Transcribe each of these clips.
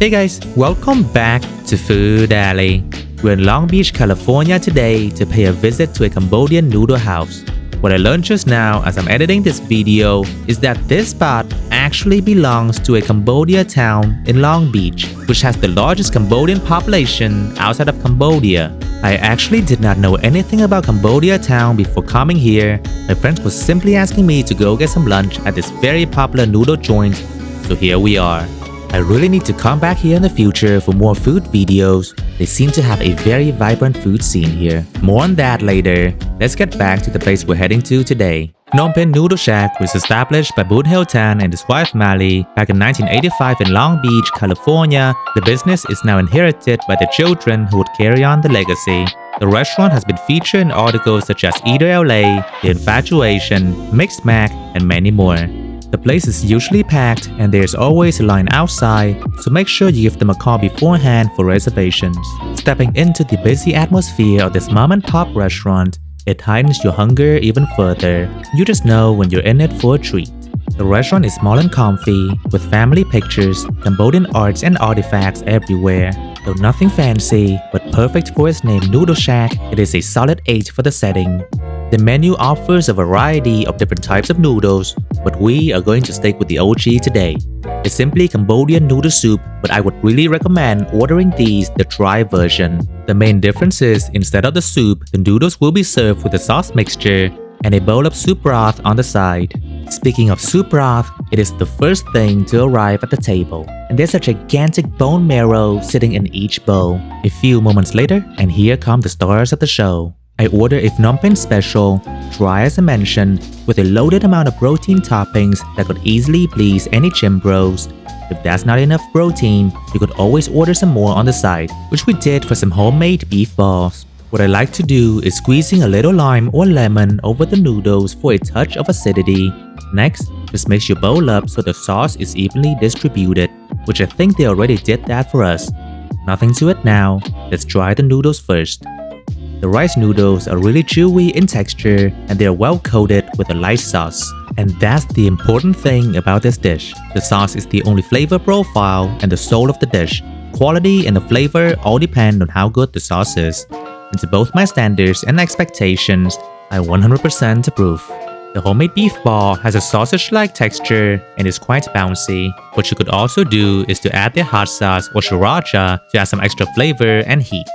Hey guys, welcome back to Food Alley. We're in Long Beach, California today to pay a visit to a Cambodian noodle house. What I learned just now as I'm editing this video is that this spot actually belongs to a Cambodia town in Long Beach, which has the largest Cambodian population outside of Cambodia. I actually did not know anything about Cambodia Town before coming here. My friends were simply asking me to go get some lunch at this very popular noodle joint, so here we are. I really need to come back here in the future for more food videos. They seem to have a very vibrant food scene here. More on that later. Let's get back to the place we're heading to today. Phnom Penh Noodle Shack was established by Boonhill Tan and his wife Mali back in 1985 in Long Beach, California. The business is now inherited by the children who would carry on the legacy. The restaurant has been featured in articles such as Eater LA, The Infatuation, Mixed Mac, and many more. The place is usually packed and there's always a line outside, so make sure you give them a call beforehand for reservations. Stepping into the busy atmosphere of this mom-and-pop restaurant, it heightens your hunger even further. You just know when you're in it for a treat. The restaurant is small and comfy, with family pictures, Cambodian arts and artifacts everywhere. Though nothing fancy, but perfect for its name Noodle Shack, it is a solid 8 for the setting. The menu offers a variety of different types of noodles, but we are going to stick with the OG today. It's simply Cambodian noodle soup, but I would really recommend ordering these the dry version. The main difference is, instead of the soup, the noodles will be served with a sauce mixture and a bowl of soup broth on the side. Speaking of soup broth, it is the first thing to arrive at the table, and there's a gigantic bone marrow sitting in each bowl. A few moments later, and here come the stars of the show. I ordered a Phnom Penh special, dry as I mentioned, with a loaded amount of protein toppings that could easily please any gym bros. If that's not enough protein, you could always order some more on the side, which we did for some homemade beef balls. What I like to do is squeezing a little lime or lemon over the noodles for a touch of acidity. Next, just mix your bowl up so the sauce is evenly distributed, which I think they already did that for us. Nothing to it now, let's try the noodles first. The rice noodles are really chewy in texture and they are well coated with a light sauce. And that's the important thing about this dish. The sauce is the only flavor profile and the soul of the dish. Quality and the flavor all depend on how good the sauce is. And to both my standards and expectations, I 100% approve. The homemade beef ball has a sausage-like texture and is quite bouncy. What you could also do is to add the hot sauce or sriracha to add some extra flavor and heat.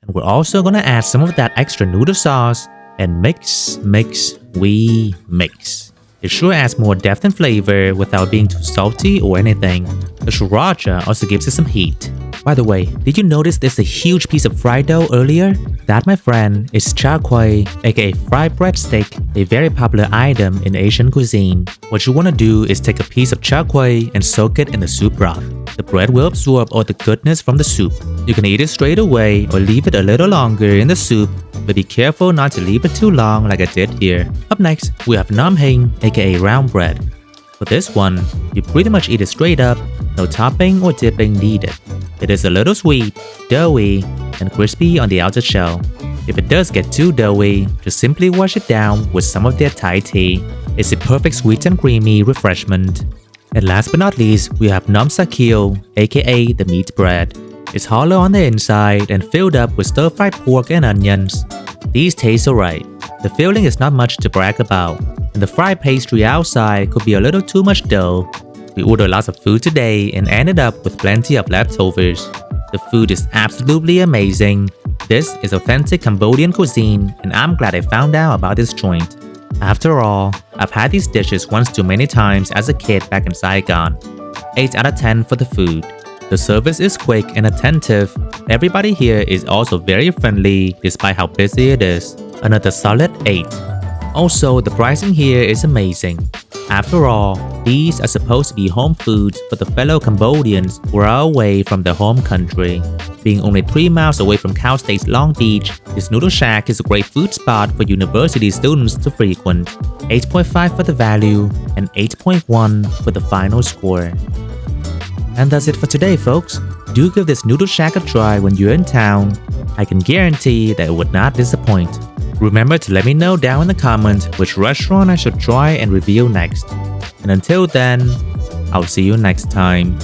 And we're also gonna add some of that extra noodle sauce and mix. It sure adds more depth and flavor without being too salty or anything. The sriracha also gives it some heat. By the way, did you notice there's a huge piece of fried dough earlier? That, my friend, is char kway, aka fried breadstick, a very popular item in Asian cuisine. What you wanna do is take a piece of char kway and soak it in the soup broth. The bread will absorb all the goodness from the soup. You can eat it straight away or leave it a little longer in the soup, but be careful not to leave it too long like I did here. Up next, we have nam hing, aka round bread. For this one, you pretty much eat it straight up, no topping or dipping needed. It is a little sweet, doughy, and crispy on the outer shell. If it does get too doughy, just simply wash it down with some of their Thai tea. It's a perfect sweet and creamy refreshment. And last but not least, we have nam sakil, aka the meat bread. It's hollow on the inside and filled up with stir-fried pork and onions. These taste alright. The filling is not much to brag about, and the fried pastry outside could be a little too much dough. We ordered lots of food today and ended up with plenty of leftovers. The food is absolutely amazing. This is authentic Cambodian cuisine, and I'm glad I found out about this joint. After all, I've had these dishes once too many times as a kid back in Saigon. 8 out of 10 for the food. The service is quick and attentive. Everybody here is also very friendly despite how busy it is. Another solid 8. Also, the pricing here is amazing. After all, these are supposed to be home foods for the fellow Cambodians who are away from their home country. Being only 3 miles away from Cal State's Long Beach, this noodle shack is a great food spot for university students to frequent. 8.5 for the value and 8.1 for the final score. And that's it for today, folks. Do give this noodle shack a try when you're in town. I can guarantee that it would not disappoint. Remember to let me know down in the comments which restaurant I should try and review next. And until then, I'll see you next time.